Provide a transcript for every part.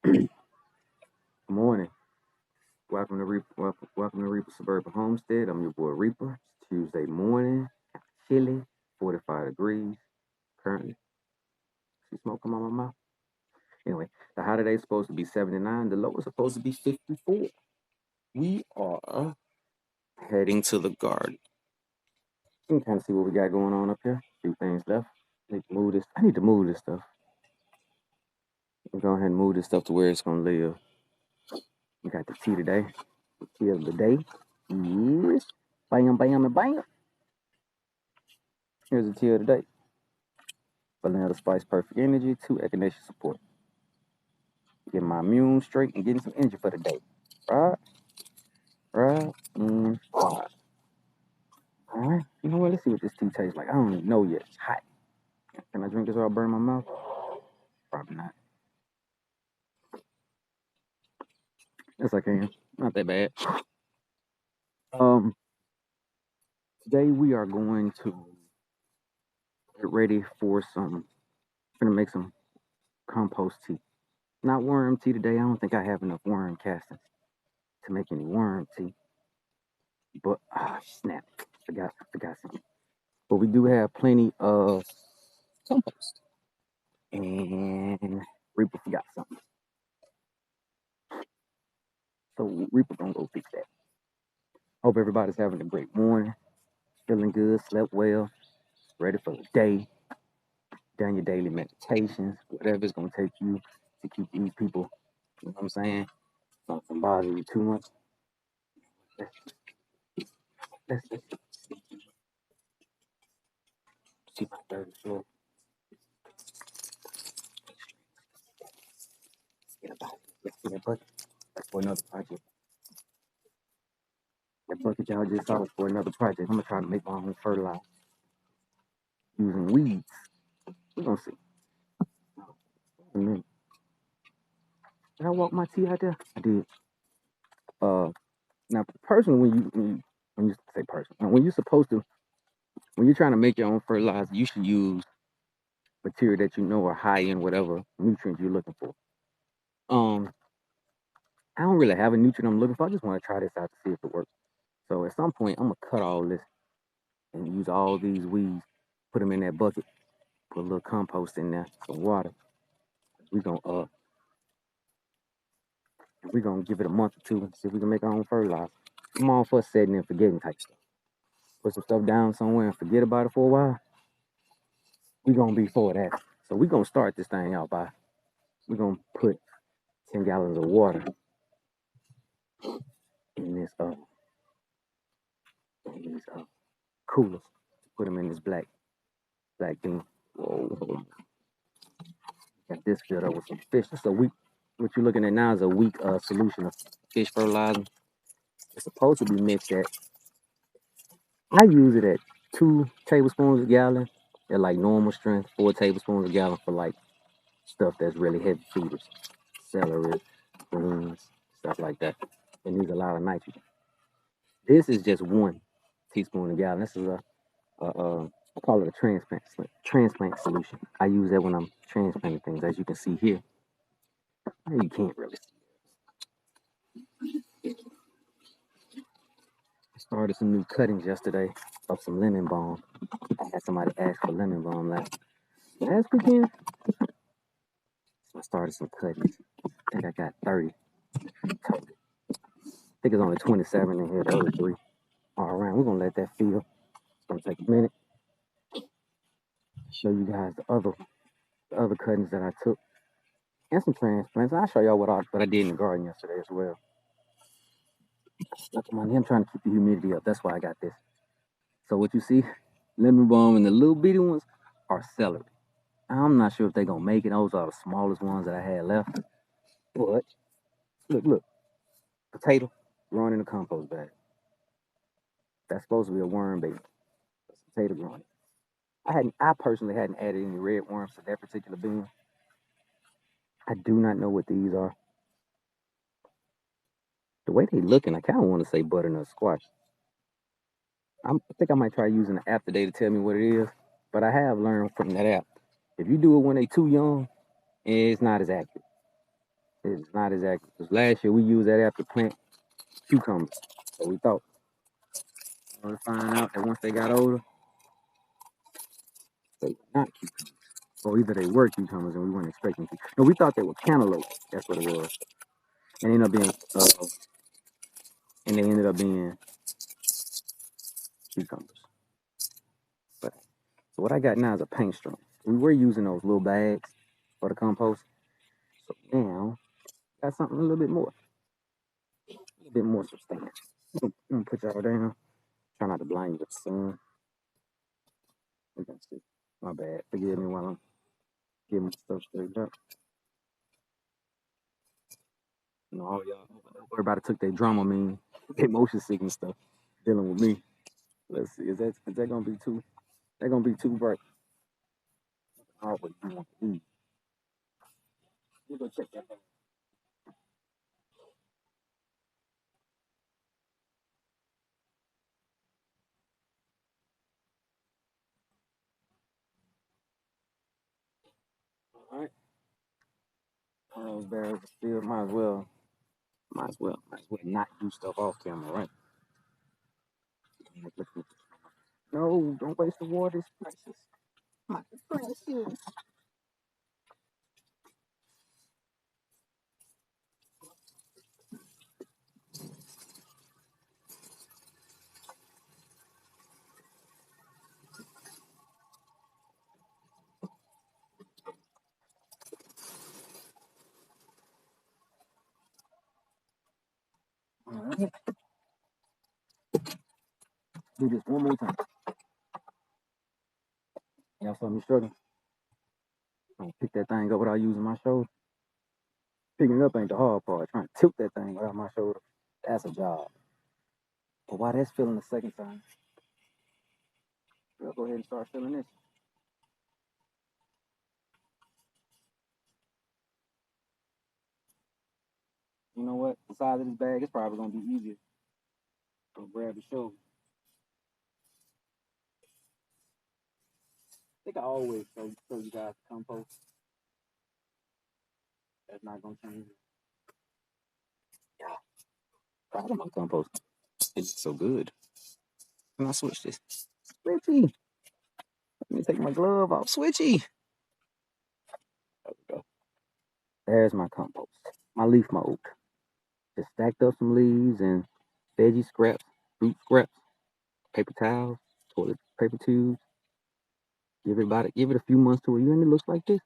Good morning. Welcome to Reaper Suburban Homestead. I'm your boy Reaper. It's Tuesday morning. Chilly, 45 degrees currently. See smoke come out my mouth. Anyway, the high today is supposed to be 79. The low is supposed to be 54. We are heading to the garden. You can kind of see what we got going on up here. A few things left. I need to move this stuff. I'm go ahead and move this stuff to where it's gonna live. We got the tea today. The tea of the day is bam, bam, and bam. Here's the tea of the day. Vanilla Spice Perfect Energy, 2 Echinacea Support. Get my immune straight and getting some energy for the day. Right, and five. Alright, you know what? Let's see what this tea tastes like. I don't even know yet. It's hot. Can I drink this or I'll burn my mouth? Probably not. Yes, I can. Not that bad. Um, Today we are going to get ready for gonna make some compost tea. Not worm tea today. I don't think I have enough worm castings to make any worm tea. But snap, forgot something. But we do have plenty of compost. And Reaper forgot something. So Reaper gonna go fix that. Hope everybody's having a great morning. Feeling good, slept well, ready for the day. Done your daily meditations, whatever it's gonna take you to keep these people, you know what I'm saying? Don't bother you too much. Let's see my dirty floor. Get about it. Let's get that bucket. That's for another project. That bucket y'all just saw was for another project. I'm gonna try to make my own fertilizer using weeds. We're gonna see. Did I walk my tea out there? I did. Now personally, when you say personal, when you're supposed to, when you're trying to make your own fertilizer, you should use material that you know are high in whatever nutrients you're looking for. Um, I don't really have a nutrient I'm looking for. I just want to try this out to see if it works. So at some point, I'm gonna cut all this and use all these weeds, put them in that bucket, put a little compost in there, some water. We're gonna we're gonna give it a month or two and see if we can make our own fertilizer. I'm all for setting and forgetting type stuff. Put some stuff down somewhere and forget about it for a while. We're gonna be for that. So we're gonna start this thing out by we're gonna put 10 gallons of water in these coolers. Put them in this black thing. Whoa. Got this filled up with some fish. It's a weak. What you're looking at now is a weak solution of fish fertilizer. It's supposed to be mixed at. I use it at 2 tablespoons a gallon. At like normal strength, 4 tablespoons a gallon for like stuff that's really heavy feeders, celery, greens, stuff like that. It needs a lot of nitrogen. This is just 1 teaspoon a gallon. This is I call it a transplant solution. I use that when I'm transplanting things, as you can see here. You can't really see. I started some new cuttings yesterday of some lemon balm. I had somebody ask for lemon balm last weekend. So I started some cuttings. I think I got 30. I think it's only 27 in here. The other 3 are around. We're gonna let that feel. It's gonna take a minute. Show you guys the other cuttings that I took and some transplants. I'll show y'all what I did in the garden yesterday as well. Look at my knee. I'm trying to keep the humidity up. That's why I got this. So what you see, lemon balm and the little bitty ones are celery. I'm not sure if they're gonna make it. Those are the smallest ones that I had left. But look, potato growing in a compost bag. That's supposed to be a worm baby. That's potato growing. I personally hadn't added any red worms to that particular bean. I do not know what these are. The way they looking, I kind of want to say butternut squash. I think I might try using the app today to tell me what it is. But I have learned from that app, if you do it when they too young, it's not as accurate. It's not as active. Because last year we used that app to plant cucumbers. So we thought. We find out that once they got older, they were not cucumbers. Or either they were cucumbers and we weren't expecting to. No, we thought they were cantaloupe. That's what it was. And they ended up being cucumbers. But so what I got now is a paint string. We were using those little bags for the compost. So now got something a little bit substantial. I'm gonna put y'all down. Try not to blind you with the sun. We can see. My bad. Forgive me while I'm getting my stuff straightened up. You know, all y'all, everybody took their Dramamine, their motion sickness stuff, dealing with me. Let's see, is that gonna be too? That gonna be too bright? Oh, but you want to eat? You go check that out. All right. All those barrels are still. Might as well not do stuff off camera, right? No, don't waste the water. It's precious. My precious. All right. Do this one more time. Y'all saw me struggling. I'm gonna pick that thing up without using my shoulder. Picking it up ain't the hard part. Trying to tilt that thing without my shoulder, that's a job. But while that's filling the second time, we'll go ahead and start filling this. You know what? The size of this bag is probably gonna be easier. So grab the shoulder. I think I always show you guys the compost. That's not gonna change. Yeah, proud of my compost. It's so good. Can I switch this? Switchy. Let me take my glove off. Switchy. There we go. There's my compost. My leaf mold. Just stacked up some leaves and veggie scraps, fruit scraps, paper towels, toilet paper tubes. Give it a few months to a year, and it looks like this.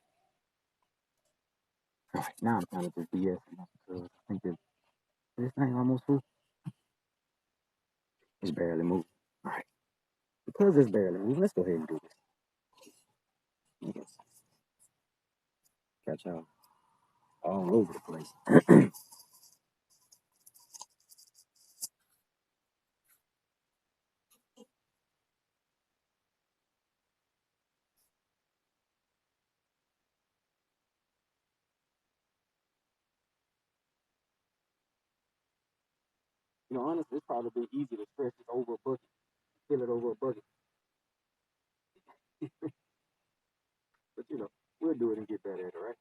All right, now I'm kind of just BS because I think this thing almost full. It's barely moving. All right, because it's barely moving, let's go ahead and do this. Yes. Got y'all all over the place. You know, honestly, it's probably been easy to stretch it over a bucket, fill it over a bucket. But you know, we'll do it and get better at it, right?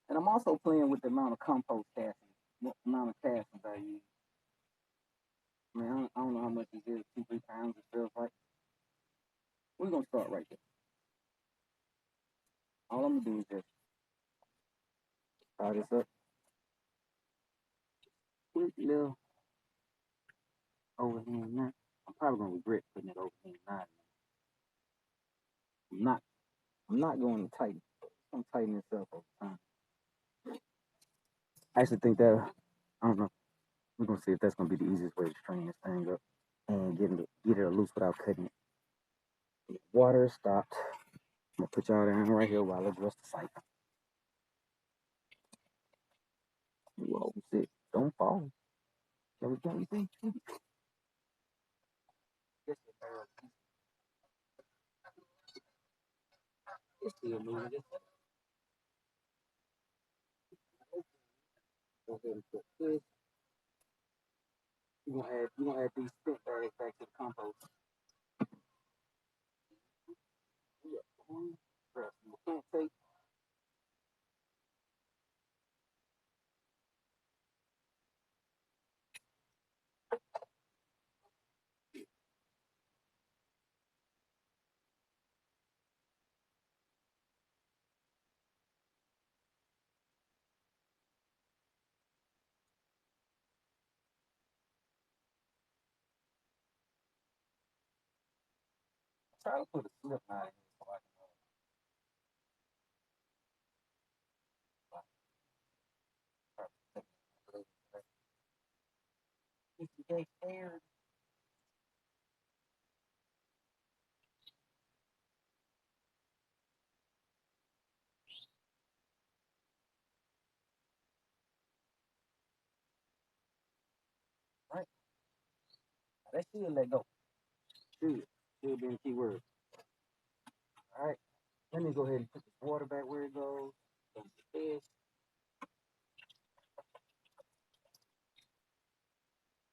And I'm also playing with the amount of compost castings, what amount of castings I use. I mean, I don't know how much this is, 2, 3 pounds. It feels like. We're gonna start right there. All I'm gonna do is just tie this up, quick little overhand knot. I'm probably gonna regret putting it overhand knot. I'm not. I'm not going to tighten. I'm tightening this up over time. I actually think that I don't know. We're gonna see if that's gonna be the easiest way to string this thing up and get it loose without cutting it. Water stopped. I'm gonna put y'all down right here while I address the site. Whoa, shit. Don't fall. There we go. You see? It's still moving. Go ahead and put this. We're gonna add these stick bags back Try to put a slip knot in so I can try to protect it. If you get air, right? Now that should let go. Should. Should be the key word. All right. Let me go ahead and put this water back where it goes. Some fish.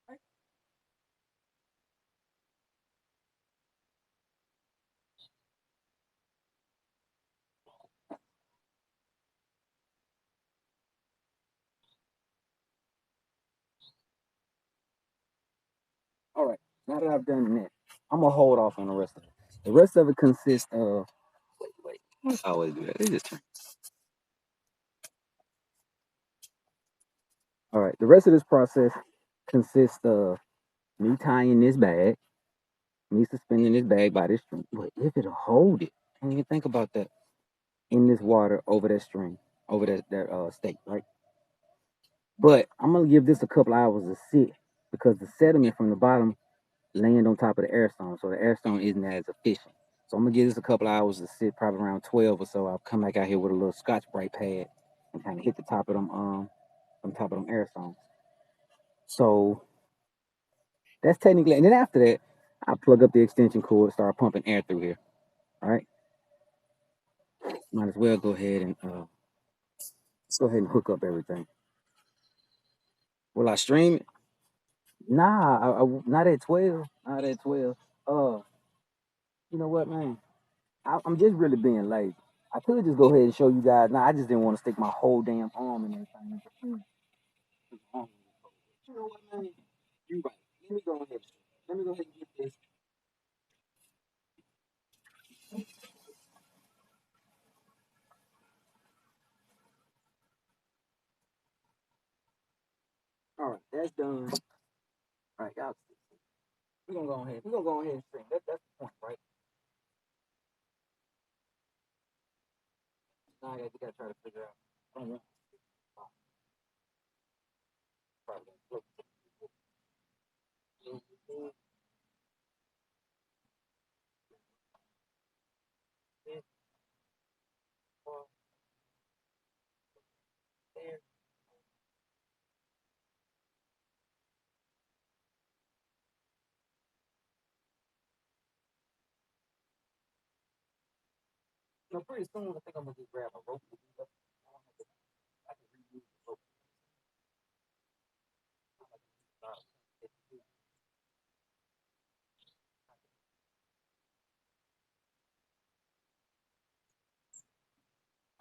Right. All right. Now that I've done that, I'm gonna hold off on the rest of it. The rest of it consists of wait. I always do that. They just turn. All right. The rest of this process consists of me tying this bag, me suspending this bag by this string. But if it'll hold it, I didn't even think about that. In this water over that string, over that steak, right? But I'm gonna give this a couple hours to sit because the sediment from the bottom land on top of the air stone, so the air stone isn't as efficient. So I'm gonna give this a couple hours to sit, probably around 12 or so. I'll come back out here with a little Scotch Brite pad and kind of hit the top of them, on top of them air stones. So that's technically, and then after that, I plug up the extension cord, start pumping air through here. All right, might as well go ahead and let's go ahead and hook up everything. Will I stream it? Nah, not at 12. Not at 12. Uh, you know what, man? I'm just really being lazy. I could just go ahead and show you guys. Nah, I just didn't want to stick my whole damn arm in everything. You know what, man? You right. Let me go ahead. Let me go ahead and get this. All right, that's done. All right, y'all. We're gonna go ahead. We're gonna go ahead and stream. That's the point, right? Now I gotta try to figure out. I don't want to no, pretty soon I think I'm gonna just grab a rope. I can reuse the rope.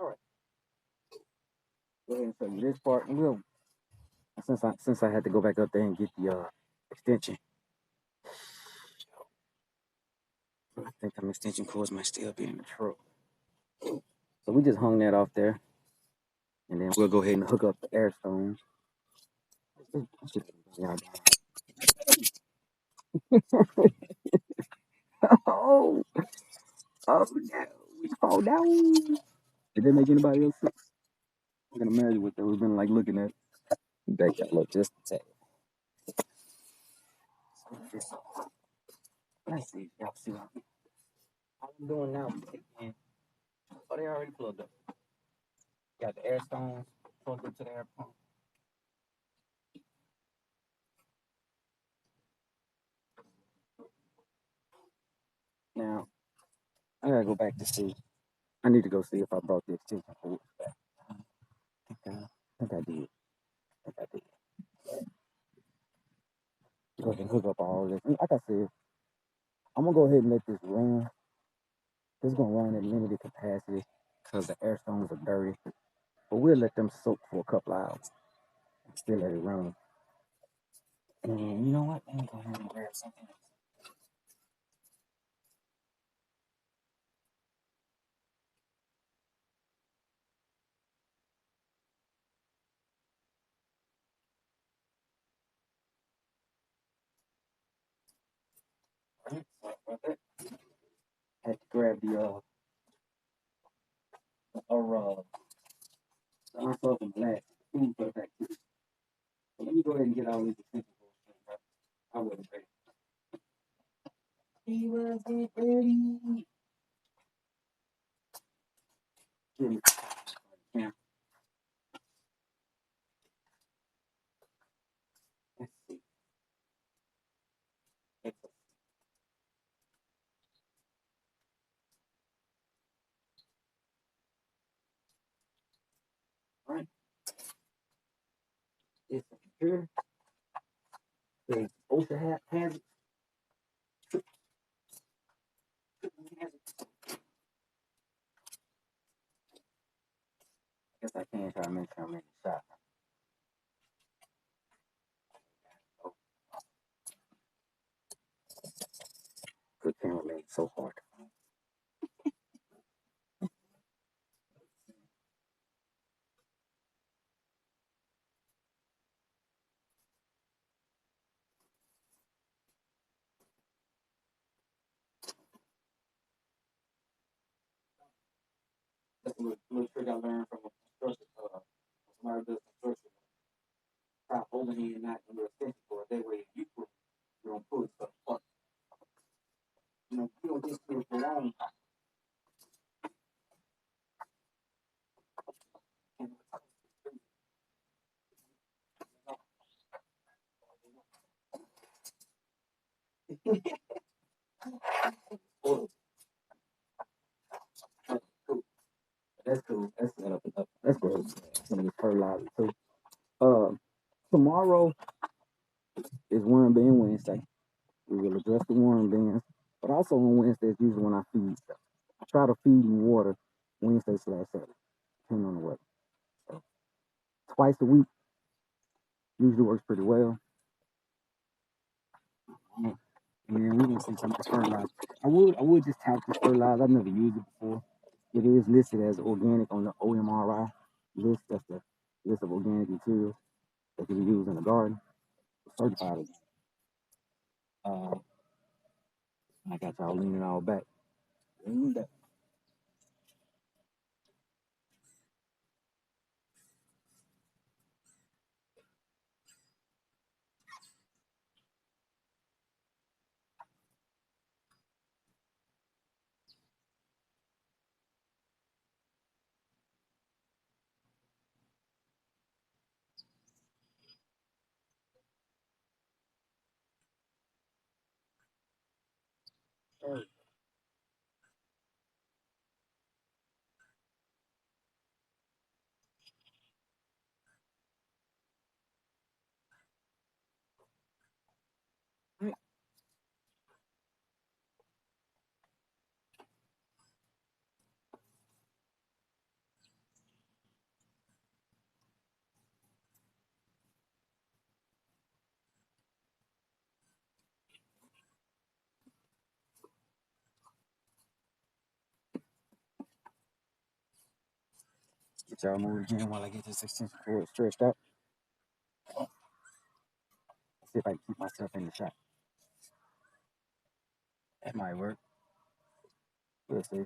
All right, go ahead and show you this part. And we'll since I had to go back up there and get the extension. I think them extension cords might still be in the truck. So we just hung that off there, and then we'll go ahead and hook up the air stones. Oh, oh no, we fall down. Did that make anybody else sick? I can imagine what they would have been like looking at. Back that look just a tad. Let's see, y'all see what I'm doing now. Again. Oh, they already plugged up. Got the air stones plugged up to the air pump. Now I gotta go back to see. I need to go see if I brought the extension cord back. I think I did. I think I did. Go ahead and hook up all this. Like I said, I'm gonna go ahead and let this run. This is gonna run at limited capacity because the air stones are dirty. But we'll let them soak for a couple hours and still let it run. And you know what? Let me go ahead and grab something. All right, sorry about that. had to grab the unsolved and black food for the bacteria. So let me go ahead and get all these essentials. I wasn't ready. He wasn't ready. Give me camera. Let's see. All right. It's here. They also have it. I guess I can try to make sure I'm in the shot. Good cameraman, so hard. That's a little trick I learned from a construction. Somebody does construction. Try holding it and not do extension for it. That way, if you pull, you don't pull it stuff apart. You don't just pull it for long. Cool. That's cool. That's good. Some of the fertilizer too. Uh, Tomorrow is worm bin Wednesday. We will address the worm bins, but also on Wednesday is usually when I feed stuff. I try to feed and water Wednesday/Saturday, depending on the weather. So twice a week usually works pretty well. Yeah, and we're gonna see some of this fertilizer. I would just tout this fertilizer. I've never used it before. It is listed as organic on the OMRI list. That's the list of organic materials that can be used in the garden. It's certified. Uh, I got y'all leaning all back. Lean back. Get y'all moved again while I get this extension cord stretched out. See if I can keep myself in the shot. That might work. We'll see.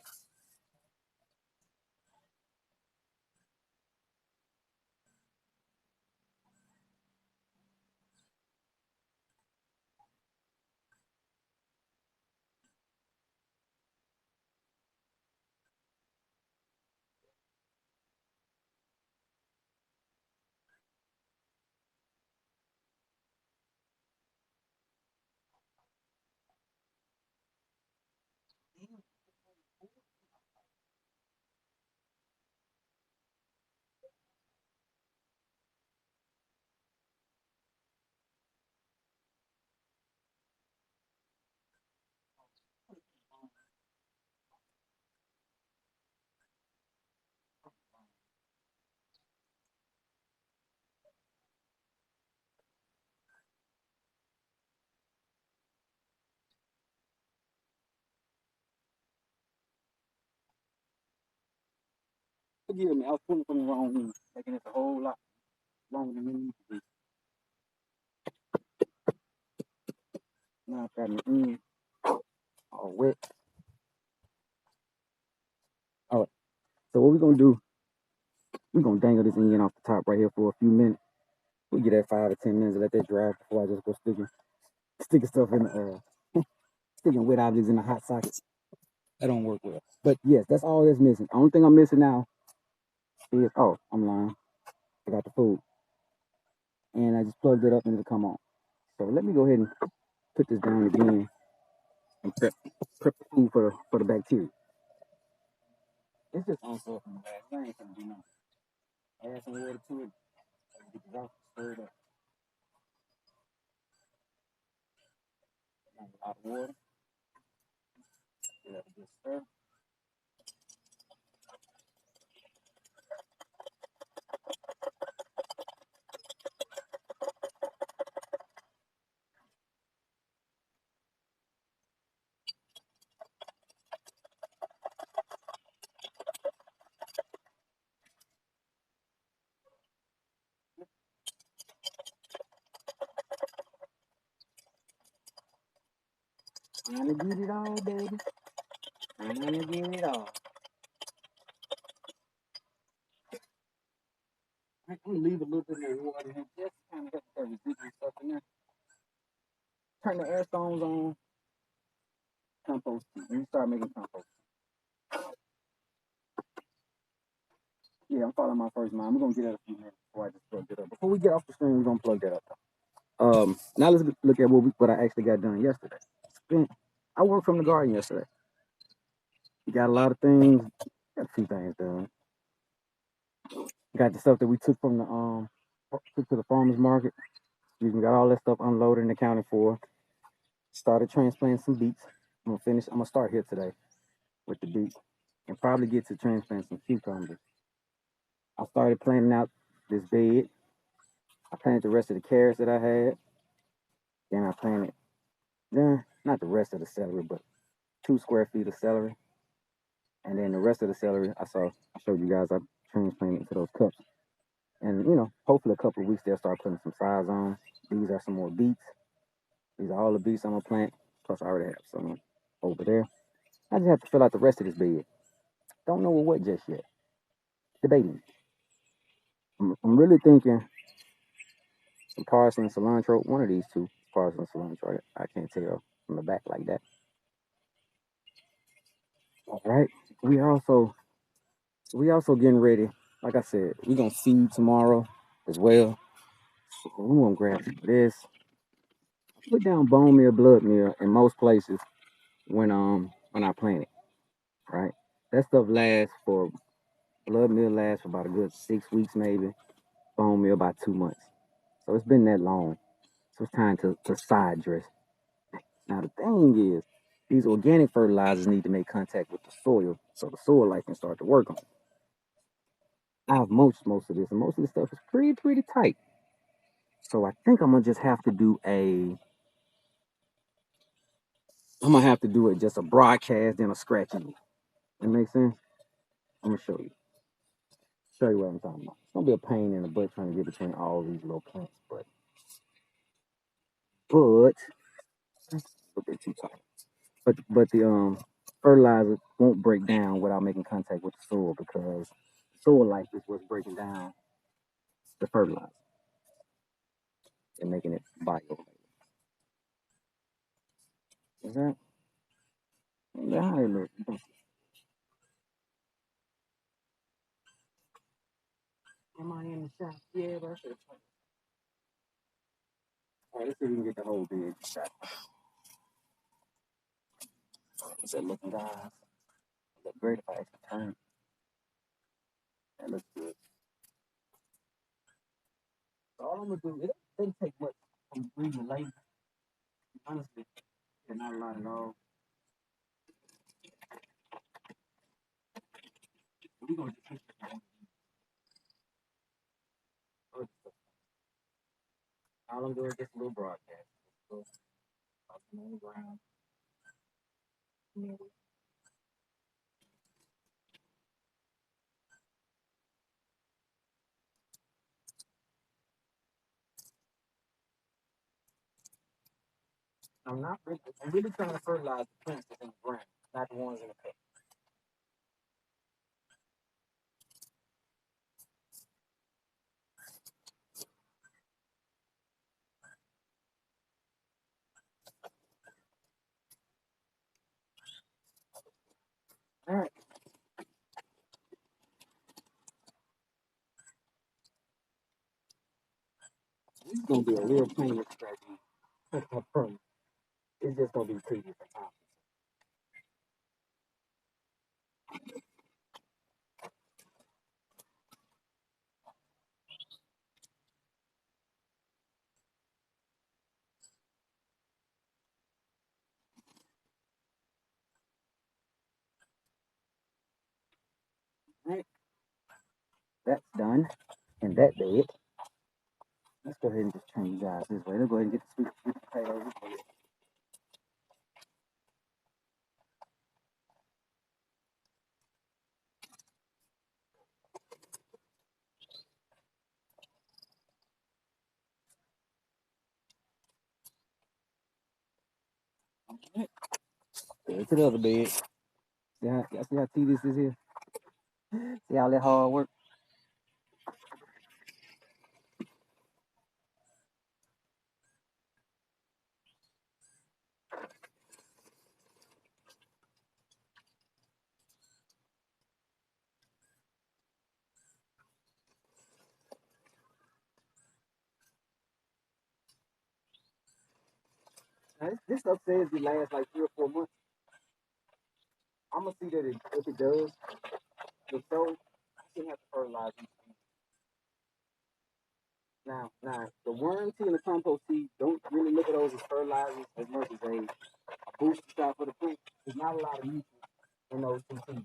Forgive me, I was pulling from the wrong end, making it a whole lot longer than it needs to be. Now I've got an end all wet. So what we're gonna do, we're gonna dangle this onion off the top right here for a few minutes. We get that 5 to 10 minutes, let that dry before I just go sticking stuff in the sticking wet objects in the hot sockets. That don't work well. But yes, that's all that's missing. Only thing I'm missing now is, oh, I'm lying. I got the food. And I just plugged it up and it'll come on. So let me go ahead and put this down again and prep the food for the bacteria. It's just unsalted from the last. I ain't gonna do nothing. Add some water to it. Get it off, stir it up. Not a lot of water. Give that a good stir. Trying to get it all, baby. Trying to get it all. I'm gonna leave a little bit more water in here just to kind of get that residual stuff in there. Turn the air stones on. Compost. When you start making compost. Yeah, I'm following my first mind. We're gonna get that a few minutes before I just plug it up. Before we get off the screen, we're gonna plug that up. Now let's look at what I actually got done yesterday. I worked from the garden yesterday. We got a lot of things. Got a few things done. Got the stuff that we took from the took to the farmers market. We got all that stuff unloaded and accounted for. Started transplanting some beets. I'm gonna start here today with the beets and probably get to transplant some cucumbers. I started planting out this bed. I planted the rest of the carrots that I had. Then I planted, not the rest of the celery, but 2 square feet of celery. And then the rest of the celery, I showed you guys I transplanted into those cups. And hopefully a couple of weeks they'll start putting some size on. These are some more beets. These are all the beets I'm gonna plant. Plus I already have some over there. I just have to fill out the rest of this bed. Don't know what just yet. Debating. I'm really thinking some parsley and cilantro. One of these two, parsley and cilantro. I can't tell from the back like that. All right. We also getting ready. Like I said, we're gonna seed tomorrow as well. So we gonna grab some of this. Put down bone meal, blood meal in most places when I plant it. Right. That stuff lasts for blood meal lasts for about a good 6 weeks maybe. Bone meal about 2 months. So it's been that long. So it's time to side dress. Now the thing is, these organic fertilizers need to make contact with the soil so the soil life can start to work on it. I have most of this, and most of this stuff is pretty tight. So I think I'm gonna just have to do I'm gonna have to do it just a broadcast and a scratching. That makes sense? I'm gonna show you what I'm talking about. It's gonna be a pain in the butt trying to get between all these little plants, but it's a little bit too tight. But the fertilizer won't break down without making contact with the soil because soil life is what's breaking down the fertilizer and making it bio. Is that? Yeah, how it look? Am I in the shot? Yeah, but I should. All right, let's see if we can get the whole big shot. Is that looking, guys? Look great if I actually turn. That looks good. So all I'm gonna do, it doesn't take much from reading the label. Honestly, not a lot at all. We're gonna just all I'm doing is just a little broadcast. So, on the ground. I'm really trying to fertilize the plants that's in the ground, not the ones in the cup. is gonna be a real pain to strategy. It's just gonna be tedious for time. Right, that's done. And that bed. Let's go ahead and just turn you guys this way. Let's go ahead and get the sweet potatoes. Go to the other bed. See how tedious this is? See all that hard work? Now, this stuff says it lasts like 3 or 4 months. I'm gonna see that if it does, if so, I shouldn't have to fertilize these things. Now, the worm tea and the compost tea, don't really look at those as fertilizers as much as a booster shot for the plant. There's not a lot of nutrients in those two teas.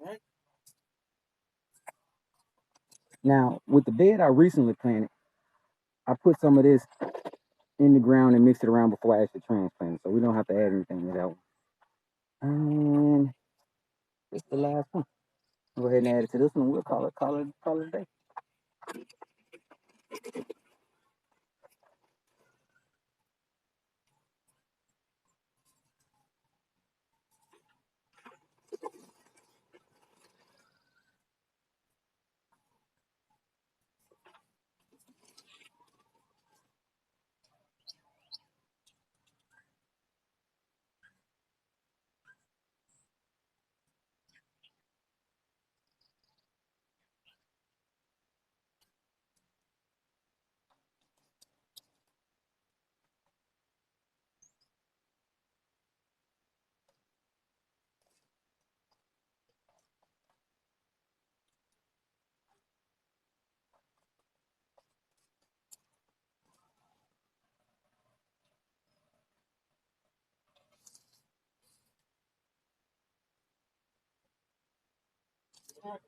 Right? Now, with the bed I recently planted, I put some of this in the ground and mixed it around before I actually transplanted, so we don't have to add anything to that one. And it's the last one. Go ahead and add it to this one. We'll call it a day.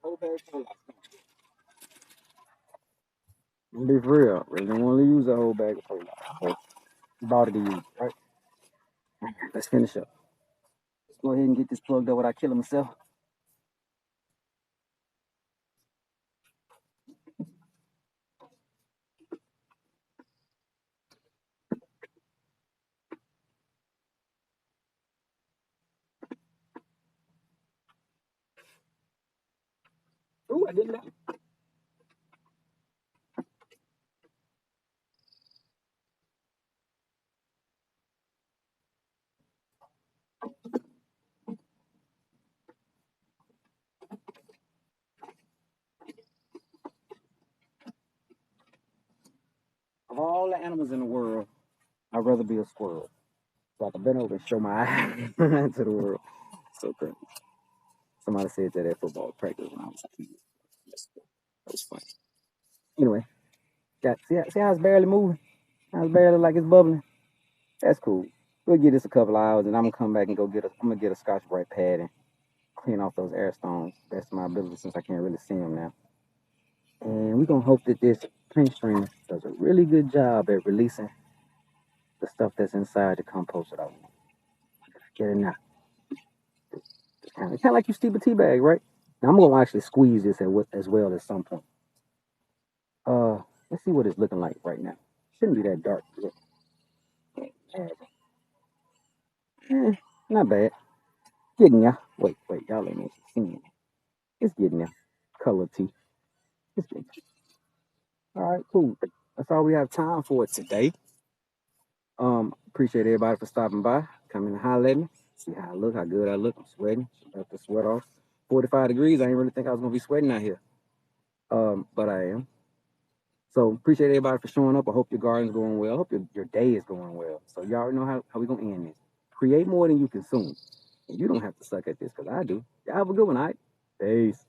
Whole bag full of be for real. We don't want to use a whole bag of fertilizer. Bought it to use, right? Let's finish up. Let's go ahead and get this plugged up without killing myself. Ooh, I didn't know. Of all the animals in the world, I'd rather be a squirrel. So I can bend over and show my eye to the world. So crazy. Somebody said that at football practice when I was a kid. That was funny. Anyway, see how it's barely moving? How it's barely like it's bubbling? That's cool. We'll give this a couple hours and I'm gonna come back and I'm gonna get a Scotch-Brite pad and clean off those air stones. Best of my ability since I can't really see them now. And we're gonna hope that this paint stream does a really good job at releasing the stuff that's inside the compost that I want. Get it now. Kind of like you steep a tea bag, right? Now I'm gonna actually squeeze this as well at some point. Let's see what it's looking like right now. Shouldn't be that dark. Eh, not bad. Getting ya. Wait, y'all ain't actually seeing it. It's getting there. Color T. It's getting there. All right, cool. That's all we have time for today. Appreciate everybody for stopping by. Come in and holler at me. See how I look, how good I look. I'm sweating. About to sweat off. 45 degrees. I didn't really think I was gonna be sweating out here. But I am. So appreciate everybody for showing up. I hope your garden's going well. I hope your day is going well. So y'all already know how we gonna end this. Create more than you consume. And you don't have to suck at this because I do. Y'all have a good one, all right? Peace.